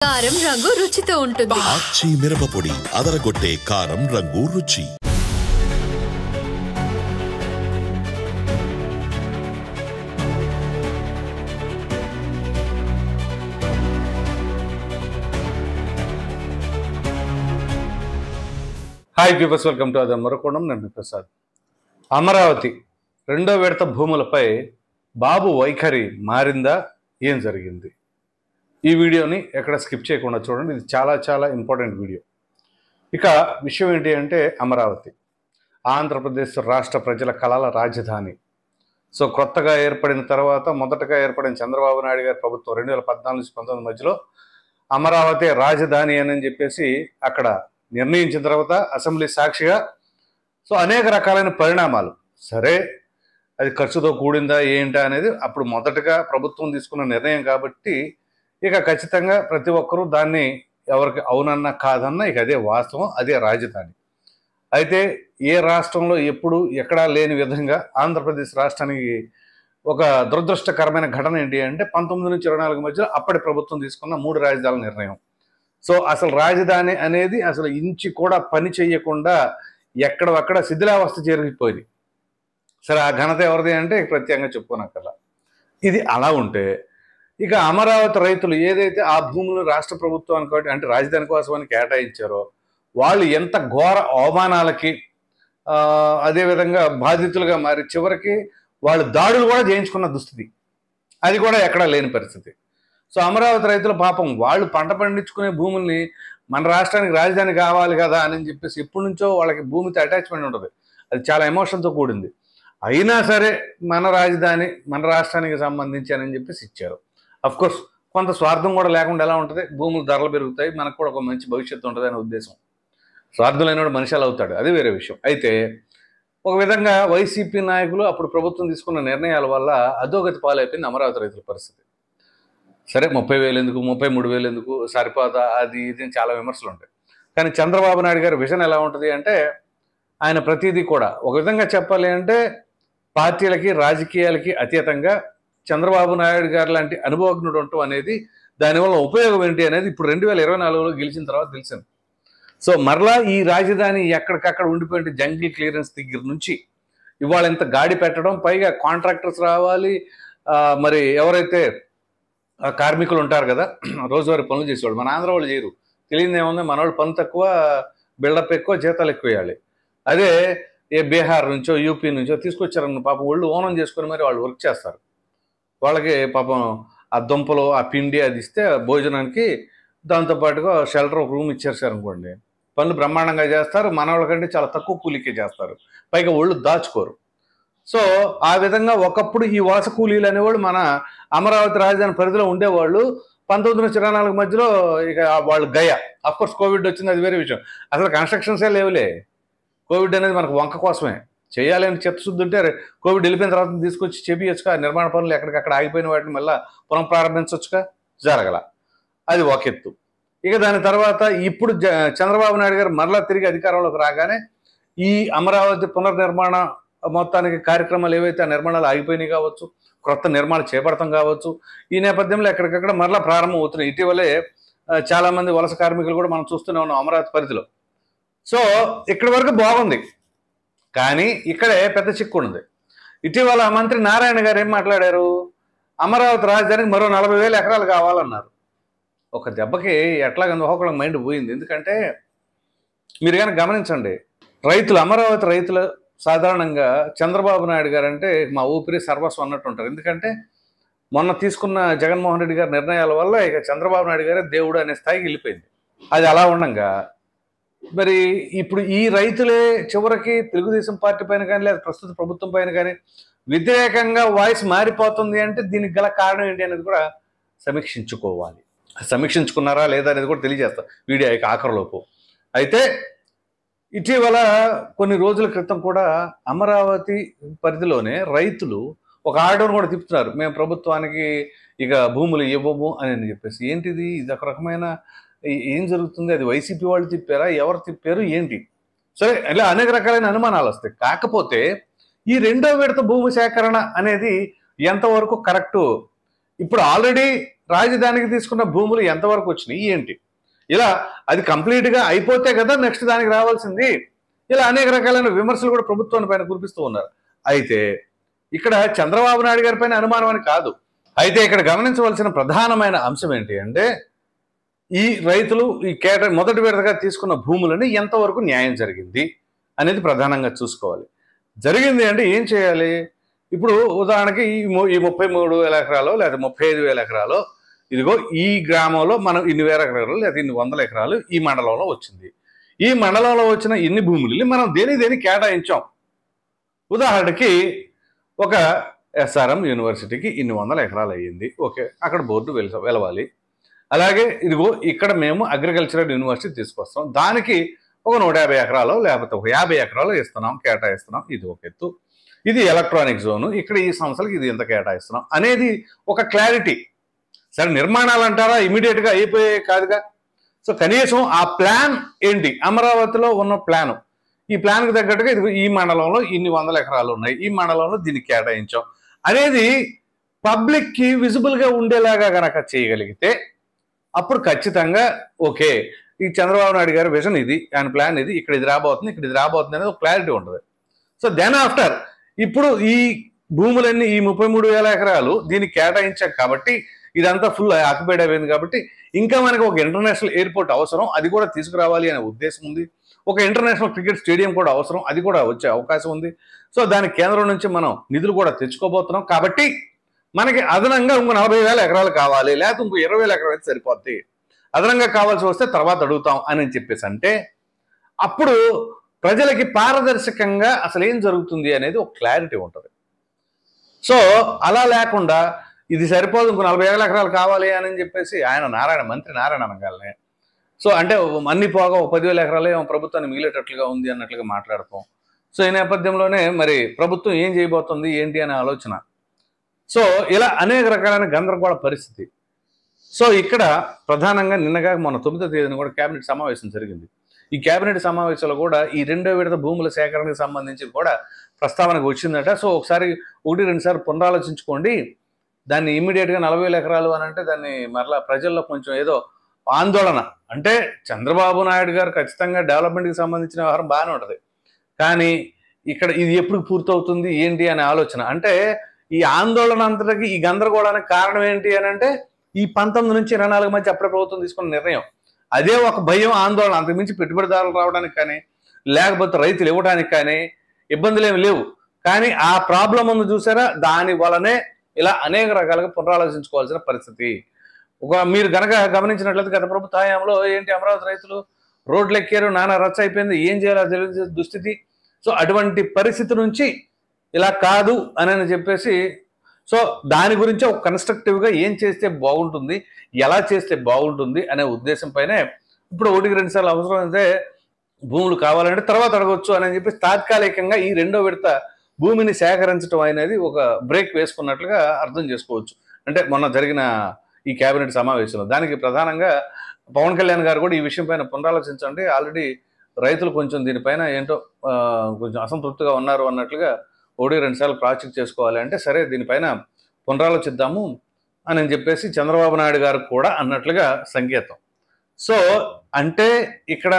కారం రంగు రుచితో ఉంటుంది. ఆచి మిరపపొడి అదరగొట్టే కారం రంగు రుచి. హాయ్ వ్యూవర్స్, వెల్కమ్ టు అదర్ మరొకోణం. నేను ప్రసాద్. అమరావతి రెండో విడత భూములపై బాబు వైఖరి మారిందా? ఏం జరిగింది? ఈ వీడియోని ఎక్కడ స్కిప్ చేయకుండా చూడండి. ఇది చాలా చాలా ఇంపార్టెంట్ వీడియో. ఇక విషయం ఏంటి అంటే, అమరావతి ఆంధ్రప్రదేశ్ రాష్ట్ర ప్రజల కలల రాజధాని. సో కొత్తగా ఏర్పడిన తర్వాత మొదటగా ఏర్పడిన చంద్రబాబు నాయుడు గారి ప్రభుత్వం 2014-19 మధ్యలో అమరావతి రాజధాని అని చెప్పేసి అక్కడ నిర్ణయించిన తర్వాత అసెంబ్లీ సాక్షిగా సో అనేక రకాలైన పరిణామాలు, సరే అది ఖర్చుతో కూడిందా ఏంటా అనేది అప్పుడు మొదటగా ప్రభుత్వం తీసుకున్న నిర్ణయం కాబట్టి ఇక ఖచ్చితంగా ప్రతి ఒక్కరూ దాన్ని ఎవరికి అవునన్నా కాదన్నా ఇక అదే వాస్తవం, అదే రాజధాని. అయితే ఏ రాష్ట్రంలో ఎప్పుడు ఎక్కడా లేని విధంగా ఆంధ్రప్రదేశ్ రాష్ట్రానికి ఒక దురదృష్టకరమైన ఘటన ఏంటి అంటే 19-24 మధ్యలో అప్పటి ప్రభుత్వం తీసుకున్న 3 రాజధానుల నిర్ణయం. సో అసలు రాజధాని అనేది అసలు ఇంచి కూడా పని చేయకుండా ఎక్కడక్కడ శిథిలావస్థ జరిగిపోయింది. సరే, ఆ ఘనత ఎవరిది అంటే ప్రత్యేకంగా చెప్పుకోనక్కర్లా. ఇది అలా ఉంటే ఇక అమరావతి రైతులు ఏదైతే ఆ భూములు రాష్ట్ర ప్రభుత్వానికి అంటే రాజధాని కోసమని కేటాయించారో వాళ్ళు ఎంత ఘోర అవమానాలకి అదేవిధంగా బాధితులుగా మారి చివరికి వాళ్ళు దాడులు కూడా చేయించుకున్న దుస్థితి, అది కూడా ఎక్కడా లేని పరిస్థితి. సో అమరావతి రైతుల పాపం వాళ్ళు పంట పండించుకునే భూముల్ని మన రాష్ట్రానికి రాజధాని కావాలి కదా అని చెప్పేసి ఎప్పటి నుంచో వాళ్ళకి భూమితో అటాచ్మెంట్ ఉంటుంది. అది చాలా ఎమోషన్తో కూడింది. అయినా సరే మన రాజధాని మన రాష్ట్రానికి సంబంధించి అని చెప్పేసి ఇచ్చారు. కోర్స్ కొంత స్వార్థం కూడా లేకుండా ఎలా ఉంటుంది, భూములు ధరలు పెరుగుతాయి, మనకు కూడా ఒక మంచి భవిష్యత్తు ఉంటుంది అనే ఉద్దేశం. స్వార్థులైన మనిషి అలా అవుతాడు, అది వేరే విషయం. అయితే ఒక విధంగా వైసీపీ నాయకులు అప్పుడు ప్రభుత్వం తీసుకున్న నిర్ణయాల వల్ల అధోగతి పాలైపోయింది అమరావతి రైతుల పరిస్థితి. సరే 30,000 ఎందుకు, 33,000 ఎందుకు, సరిపోదా, అది ఇది చాలా విమర్శలు ఉంటాయి. కానీ చంద్రబాబు నాయుడు గారి విజన్ ఎలా ఉంటుంది అంటే ఆయన ప్రతిదీ కూడా ఒక విధంగా చెప్పాలి అంటే పార్టీలకి రాజకీయాలకి అతీతంగా చంద్రబాబు నాయుడు గారు లాంటి అనుభవజ్ఞుడు ఉండటం అనేది దానివల్ల ఉపయోగం ఏంటి అనేది ఇప్పుడు 2024లో గెలిచిన తర్వాత తెలిసింది. సో మరలా ఈ రాజధాని ఎక్కడికక్కడ ఉండిపోయిన జంగిల్ క్లియరెన్స్ దగ్గర నుంచి ఇవాళ ఇంత గాడి పెట్టడం, పైగా కాంట్రాక్టర్స్ రావాలి, మరి ఎవరైతే కార్మికులు ఉంటారు కదా రోజువారీ పనులు చేసేవాళ్ళు, మన ఆంధ్ర వాళ్ళు చేయరు, తెలియదు ఏముంది, మన వాళ్ళు పని తక్కువ, బిల్డప్ ఎక్కువ, జీతాలు ఎక్కువ వేయాలి. అదే ఏ బీహార్ నుంచో యూపీ నుంచో తీసుకొచ్చారన్న పాపం ఒళ్ళు ఓనం చేసుకొని మరి వాళ్ళు వర్క్ చేస్తారు. వాళ్ళకి పాపం ఆ దుంపలు ఆ పిండి అది ఇస్తే భోజనానికి దాంతోపాటుగా షెల్టర్ ఒక రూమ్ ఇచ్చేసారనుకోండి, పనులు బ్రహ్మాండంగా చేస్తారు, మన వాళ్ళకంటే చాలా తక్కువ కూలీకే చేస్తారు, పైగా ఒళ్ళు దాచుకోరు. సో ఆ విధంగా ఒకప్పుడు ఈ వలస కూలీలు అనేవాళ్ళు మన అమరావతి రాజధాని పరిధిలో ఉండేవాళ్ళు. 1924 మధ్యలో ఇక వాళ్ళు గయ. అఫ్కోర్స్ కోవిడ్ వచ్చింది, అది వేరే విషయం. అసలు కన్స్ట్రక్షన్సే లేవులే. కోవిడ్ అనేది మనకు వంక కోసమే, చేయాలి అని చిత్తశుద్ధి ఉంటే కోవిడ్ వెళ్ళిపోయిన తర్వాత తీసుకొచ్చి చేపించచ్చుగా, నిర్మాణ పనులు ఎక్కడికక్కడ ఆగిపోయిన వాటిని మళ్ళీ పునః ప్రారంభించవచ్చుగా, జరగల. అది ఒక ఎత్తు. ఇక దాని తర్వాత ఇప్పుడు చంద్రబాబు నాయుడు గారు మరలా తిరిగి అధికారంలోకి రాగానే ఈ అమరావతి పునర్నిర్మాణ మొత్తానికి కార్యక్రమాలు ఏవైతే ఆ నిర్మాణాలు ఆగిపోయినాయి కావచ్చు, కొత్త నిర్మాణాలు చేపడతాం కావచ్చు, ఈ నేపథ్యంలో ఎక్కడికక్కడ మరలా ప్రారంభం అవుతున్నాయి. ఇటీవలే చాలామంది వలస కార్మికులు కూడా మనం చూస్తూనే ఉన్నాం అమరావతి పరిధిలో. సో ఇక్కడి వరకు బాగుంది, కానీ ఇక్కడే పెద్ద చిక్కు ఉంది. ఇటీవల మంత్రి నారాయణ గారు ఏం మాట్లాడారు, అమరావతి రాజధానికి మరో 40,000 ఎకరాలు కావాలన్నారు. ఒక దెబ్బకి ఎట్లాగంది ఒకళ్ళ మైండ్ పోయింది. ఎందుకంటే మీరు కానీ గమనించండి, రైతులు అమరావతి రైతులు సాధారణంగా చంద్రబాబు నాయుడు గారు అంటే మా ఊపిరి సర్వస్వం అన్నట్టు ఉంటారు. ఎందుకంటే మొన్న తీసుకున్న జగన్మోహన్ రెడ్డి గారి నిర్ణయాల వల్ల ఇక చంద్రబాబు నాయుడు గారే దేవుడు అనే స్థాయికి వెళ్ళిపోయింది. అది అలా ఉండగా మరి ఇప్పుడు ఈ రైతులే చివరికి తెలుగుదేశం పార్టీ పైన కానీ లేదా ప్రస్తుత ప్రభుత్వం పైన కానీ వ్యతిరేకంగా వాయిస్ మారిపోతుంది అంటే దీనికి గల కారణం ఏంటి అనేది కూడా సమీక్షించుకోవాలి. సమీక్షించుకున్నారా లేదా అనేది కూడా తెలియజేస్తా వీడియో ఆఖరిలోపు. అయితే ఇటీవల కొన్ని రోజుల క్రితం కూడా అమరావతి పరిధిలోనే రైతులు ఒక ఆర్డర్ కూడా తిప్పుతున్నారు, మేము ప్రభుత్వానికి ఇక భూములు ఇవ్వము అని చెప్పేసి. ఏంటిది? ఇది ఒక రకమైన ఏం జరుగుతుంది? అది వైసీపీ వాళ్ళు తిప్పారా, ఎవరు తిప్పారు, ఏంటి? సరే, ఇలా అనేక రకాలైన అనుమానాలు వస్తాయి. కాకపోతే ఈ రెండో విడత భూమి సేకరణ అనేది ఎంతవరకు కరెక్టు? ఇప్పుడు ఆల్రెడీ రాజధానికి తీసుకున్న భూములు ఎంతవరకు వచ్చినాయి ఏంటి, ఇలా అది కంప్లీట్గా అయిపోతే కదా నెక్స్ట్ దానికి రావాల్సింది. ఇలా అనేక రకాలైన విమర్శలు కూడా ప్రభుత్వాన్ని పైన కురిపిస్తూ ఉన్నారు. అయితే ఇక్కడ చంద్రబాబు నాయుడు గారి పైన అనుమానం అని కాదు. అయితే ఇక్కడ గమనించవలసిన ప్రధానమైన అంశం ఏంటి అంటే, ఈ రైతులు ఈ మొదటి విడతగా తీసుకున్న భూములని ఎంతవరకు న్యాయం జరిగింది అనేది ప్రధానంగా చూసుకోవాలి. జరిగింది అంటే ఏం చేయాలి? ఇప్పుడు ఉదాహరణకి ఈ 33,000 ఎకరాలు లేదా 35,000 ఎకరాలు, ఇదిగో ఈ గ్రామంలో మనం ఇన్ని వేల ఎకరాలు లేదా ఇన్ని వందల ఎకరాలు ఈ మండలంలో వచ్చింది. ఈ మండలంలో వచ్చిన ఇన్ని భూములని మనం దేని కేటాయించాం. ఉదాహరణకి ఒక ఎస్ఆర్ఎం యూనివర్సిటీకి ఇన్ని వందల ఎకరాలు అయ్యింది, ఓకే, అక్కడ బోర్డు వెలవాలి. అలాగే ఇదిగో ఇక్కడ మేము అగ్రికల్చరల్ యూనివర్సిటీ తీసుకొస్తాం, దానికి ఒక 150 ఎకరాలు లేకపోతే ఒక 50 ఎకరాలు ఇస్తున్నాం, కేటాయిస్తున్నాం. ఇది ఒక ఎత్తు. ఇది ఎలక్ట్రానిక్ జోను, ఇక్కడ ఈ సంస్థలకు ఇది ఎంత కేటాయిస్తున్నాం అనేది ఒక క్లారిటీ. సరే, నిర్మాణాలు అంటారా ఇమీడియట్గా అయిపోయే కాదుగా. సో కనీసం ఆ ప్లాన్ ఏంటి, అమరావతిలో ఉన్న ప్లాను, ఈ ప్లాన్కి తగ్గట్టుగా ఇది ఈ మండలంలో ఇన్ని వందల ఎకరాలు ఉన్నాయి, ఈ మండలంలో దీన్ని కేటాయించాం అనేది పబ్లిక్కి విజిబుల్గా ఉండేలాగా కనుక చేయగలిగితే అప్పుడు ఖచ్చితంగా ఓకే, ఈ చంద్రబాబు నాయుడు గారి విజన్ ఇది, ఆయన ప్లాన్ ఇది, ఇక్కడ ఇది రాబోతుంది, ఇక్కడ ఇది రాబోతుంది అనేది ఒక క్లారిటీ ఉంటుంది. సో దెన్ ఆఫ్టర్ ఇప్పుడు ఈ భూములన్నీ ఈ 33,000 ఎకరాలు దీనికి కేటాయించాం కాబట్టి ఇదంతా ఫుల్ ఆక్యుపైడ్ అయిపోయింది కాబట్టి ఇంకా మనకి ఒక ఇంటర్నేషనల్ ఎయిర్పోర్ట్ అవసరం, అది కూడా తీసుకురావాలి అనే ఉద్దేశం ఉంది. ఒక ఇంటర్నేషనల్ క్రికెట్ స్టేడియం కూడా అవసరం, అది కూడా వచ్చే అవకాశం ఉంది. సో దానికి కేంద్రం నుంచి మనం నిధులు కూడా తెచ్చుకోబోతున్నాం కాబట్టి మనకి అదనంగా ఇంకో 40,000 ఎకరాలు కావాలి, లేకపోతే ఇంకో 20,000 ఎకరాలు అయితే సరిపోద్ది, అదనంగా కావాల్సి వస్తే తర్వాత అడుగుతాం అని చెప్పేసి అంటే అప్పుడు ప్రజలకి పారదర్శకంగా అసలు ఏం జరుగుతుంది అనేది ఒక క్లారిటీ ఉంటుంది. సో అలా లేకుండా ఇది సరిపోదు ఇంకో 40,000 ఎకరాలు కావాలి అని చెప్పేసి మంత్రి నారాయణ అనగానే సో అంటే అన్ని పోగా 10,000 ఎకరాలే ప్రభుత్వాన్ని మిగిలేటట్లుగా ఉంది అన్నట్లుగా మాట్లాడతాం. సో ఈ నేపథ్యంలోనే మరి ప్రభుత్వం ఏం చేయబోతుంది ఏంటి అనే ఆలోచన. సో ఇలా అనేక రకాలైన గందరగోళ పరిస్థితి. సో ఇక్కడ ప్రధానంగా నిన్నగా మొన్న 9వ తేదీన కూడా కేబినెట్ సమావేశం జరిగింది. ఈ కేబినెట్ సమావేశంలో కూడా ఈ 2వ విడత భూముల సేకరణకు సంబంధించి కూడా ప్రస్తావనకు వచ్చిందట. సో ఒకసారి 1-2 సార్లు పునరాలోచించుకోండి, దాన్ని ఇమ్మీడియట్గా 40,000 ఎకరాలు అని అంటే దాన్ని మరలా ప్రజల్లో కొంచెం ఏదో ఆందోళన. అంటే చంద్రబాబు నాయుడు గారు ఖచ్చితంగా డెవలప్మెంట్కి సంబంధించిన వ్యవహారం బాగానే ఉంటుంది, కానీ ఇక్కడ ఇది ఎప్పుడు పూర్తవుతుంది ఏంటి అనే ఆలోచన. అంటే ఈ ఆందోళన అంతటికి ఈ గందరగోళానికి కారణం ఏంటి అని అంటే ఈ 19 నుంచి 24 మధ్య అప్పుడే ప్రభుత్వం తీసుకున్న నిర్ణయం. అదే ఒక భయం, ఆందోళన, అంతకుమించి పెట్టుబడిదారులు రావడానికి కానీ లేకపోతే రైతులు ఇవ్వడానికి కానీ ఇబ్బందులు ఏమి లేవు. కానీ ఆ ప్రాబ్లం ఉంది చూసారా, దాని వలనే ఇలా అనేక రకాలుగా పునరాలోచించుకోవాల్సిన పరిస్థితి. మీరు గనక గమనించినట్లయితే గత ప్రభుత్వ హయాంలో ఏంటి, అమరావతి రైతులు రోడ్లు ఎక్కారు, నానా రచ్చ అయిపోయింది, ఏం చేయాలో తెలియని దుస్థితి. సో అటువంటి పరిస్థితి నుంచి ఇలా కాదు అని చెప్పేసి సో దాని గురించి ఒక కన్స్ట్రక్టివ్గా ఏం చేస్తే బాగుంటుంది, ఎలా చేస్తే బాగుంటుంది అనే ఉద్దేశం పైనే ఇప్పుడు 1-2 సార్లు అవసరం అయితే భూములు కావాలంటే తర్వాత అడగవచ్చు అని చెప్పి తాత్కాలికంగా ఈ 2వ విడత భూమిని సేకరించడం అనేది ఒక బ్రేక్ వేసుకున్నట్లుగా అర్థం చేసుకోవచ్చు. అంటే మొన్న జరిగిన ఈ కేబినెట్ సమావేశంలో దానికి ప్రధానంగా పవన్ కళ్యాణ్ గారు కూడా ఈ విషయం పైన పునరాలోచించండి, ఆల్రెడీ రైతులు కొంచెం దీనిపైన ఏంటో కొంచెం అసంతృప్తిగా ఉన్నారు అన్నట్లుగా 1-2 సార్లు ప్రాజెక్ట్ చేసుకోవాలి అంటే సరే దీనిపైన పునరాలోచిద్దాము అని చెప్పేసి చంద్రబాబు నాయుడు గారు కూడా అన్నట్లుగా సంకేతం. సో అంటే ఇక్కడ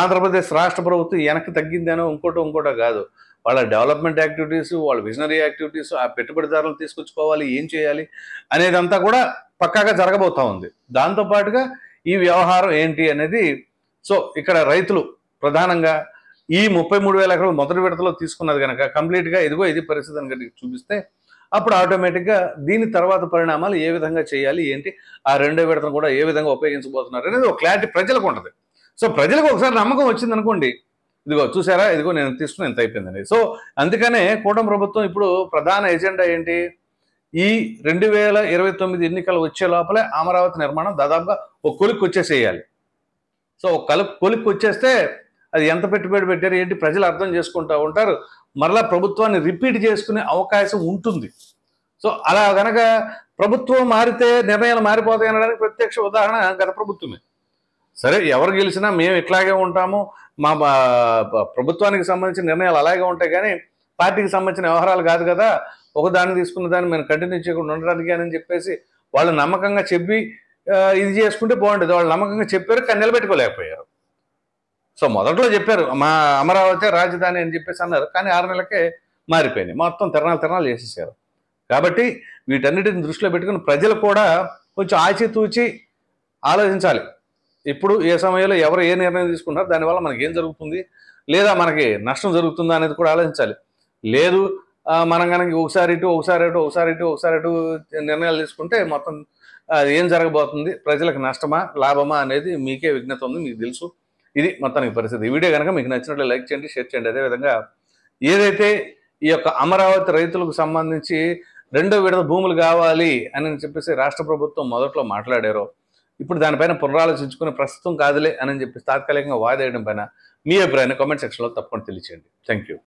ఆంధ్రప్రదేశ్ రాష్ట్ర ప్రభుత్వం వెనక్కి తగ్గిందనో ఇంకోటో కాదు, వాళ్ళ డెవలప్మెంట్ యాక్టివిటీస్, వాళ్ళ విజనరీ యాక్టివిటీస్, ఆ పెట్టుబడిదారులను తీసుకొచ్చుకోవాలి, ఏం చేయాలి అనేదంతా కూడా పక్కాగా జరగబోతా ఉంది. దాంతోపాటుగా ఈ వ్యవహారం ఏంటి అనేది సో ఇక్కడ రైతులు ప్రధానంగా ఈ 33,000 ఎకరాలు మొదటి విడతలో తీసుకున్నది కనుక కంప్లీట్గా ఇదిగో ఇది పరిస్థితి అని కనుక చూపిస్తే అప్పుడు ఆటోమేటిక్గా దీని తర్వాత పరిణామాలు ఏ విధంగా చేయాలి ఏంటి, ఆ 2వ విడతను కూడా ఏ విధంగా ఉపయోగించబోతున్నారు అనేది ఒక క్లారిటీ ప్రజలకు ఉంటుంది. సో ప్రజలకు ఒకసారి నమ్మకం వచ్చింది అనుకోండి, ఇదిగో చూసారా, ఇదిగో నేను తీసుకుని ఎంత అయిపోయిందని. సో అందుకనే కూటమి ప్రభుత్వం ఇప్పుడు ప్రధాన ఎజెండా ఏంటి, ఈ 2029 ఎన్నికలు వచ్చే లోపలే అమరావతి నిర్మాణం దాదాపుగా ఒక కొలిక్కి వచ్చేసేయాలి. సో ఒక కొలిక్కి వచ్చేస్తే అది ఎంత పెట్టుబడి పెట్టారు ఏంటి ప్రజలు అర్థం చేసుకుంటూ ఉంటారు, మరలా ప్రభుత్వాన్ని రిపీట్ చేసుకునే అవకాశం ఉంటుంది. సో అలా కనుక ప్రభుత్వం మారితే నిర్ణయాలు మారిపోతాయి అనడానికి ప్రత్యక్ష ఉదాహరణ గత ప్రభుత్వమే. సరే ఎవరు గెలిచినా మేము ఇట్లాగే ఉంటాము, మా ప్రభుత్వానికి సంబంధించిన నిర్ణయాలు అలాగే ఉంటాయి, కానీ పార్టీకి సంబంధించిన వ్యవహారాలు కాదు కదా, ఒక దాన్ని తీసుకున్న దాన్ని మేము కంటిన్యూ చేయకుండా ఉండడానికి అని చెప్పేసి వాళ్ళు నమ్మకంగా చెప్పి ఇది చేసుకుంటే బాగుంటుంది. వాళ్ళు నమ్మకంగా చెప్పారు కానీ నిలబెట్టుకోలేకపోయారు. సో మొదట్లో చెప్పారు మా అమరావతి రాజధాని అని చెప్పేసి అన్నారు, కానీ 6 నెలలకే మారిపోయింది. మొత్తం తిరణాలు చేసేసారు. కాబట్టి వీటన్నిటిని దృష్టిలో పెట్టుకుని ప్రజలు కూడా కొంచెం ఆచితూచి ఆలోచించాలి. ఇప్పుడు ఏ సమయంలో ఎవరు ఏ నిర్ణయం తీసుకుంటారో దానివల్ల మనకి ఏం జరుగుతుంది, లేదా మనకి నష్టం జరుగుతుందా అనేది కూడా ఆలోచించాలి. లేదు మనం కనుక ఒకసారి ఇటు నిర్ణయాలు తీసుకుంటే మొత్తం ఏం జరగబోతుంది, ప్రజలకు నష్టమా లాభమా అనేది మీకే విజ్ఞత ఉంది, మీకు తెలుసు. ఇది మొత్తానికి పరిస్థితి. ఈ వీడియో కనుక మీకు నచ్చినట్లు లైక్ చేయండి, షేర్ చేయండి. అదేవిధంగా ఏదైతే ఈ యొక్క అమరావతి రైతులకు సంబంధించి 2వ విడత భూములు కావాలి అని చెప్పేసి రాష్ట్ర ప్రభుత్వం మొదట్లో మాట్లాడారో, ఇప్పుడు దానిపైన పునరాలోచించుకుని ప్రస్తుతం కాదులే అని చెప్పి తాత్కాలికంగా వాదేయడం పైన మీ అభిప్రాయాన్ని కామెంట్ సెక్షన్లో తప్పకుండా తెలియచేయండి. Thank you.